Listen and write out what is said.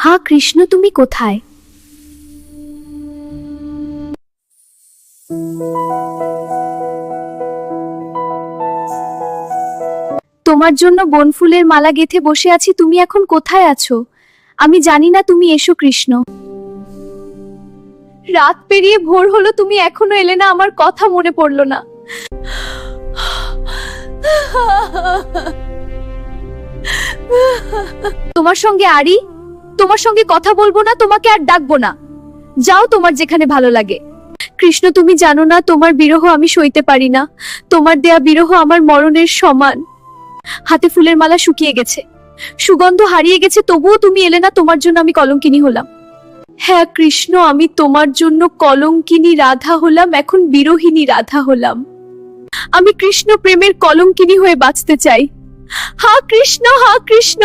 হা কৃষ্ণ, তুমি কোথায়? তোমার জন্য বনফুলের মালা গেঁথে বসে আছি, তুমি এখন কোথায় আছো? আমি জানি না, তুমি এসো কৃষ্ণ। রাত পেরিয়ে ভোর হলো, তুমি এখনো এলে না, আমার কথা মনে পড়লো না। তোমার সঙ্গে আরি, তোমার সঙ্গে কথা বলবো না, তোমাকে আর ডাকবো না। যাও তোমার যেখানে ভালো লাগে। কৃষ্ণ, তুমি জানো না, তোমার বিরহ আমি সইতে পারি না। তোমার দেয়া বিরহ আমার মরণের সমান। হাতে ফুলের মালা শুকিয়ে গেছে, সুগন্ধ হারিয়ে গেছে, তবুও তুমি এলে না, তোমার জন্য আমি কলঙ্কিনী হলাম। হ্যাঁ কৃষ্ণ, আমি তোমার জন্য কলঙ্কিনী রাধা হলাম, এখন বিরহিনী রাধা হলাম। আমি কৃষ্ণ প্রেমের কলঙ্কিনী হয়ে বাঁচতে চাই। হা কৃষ্ণ, হা কৃষ্ণ।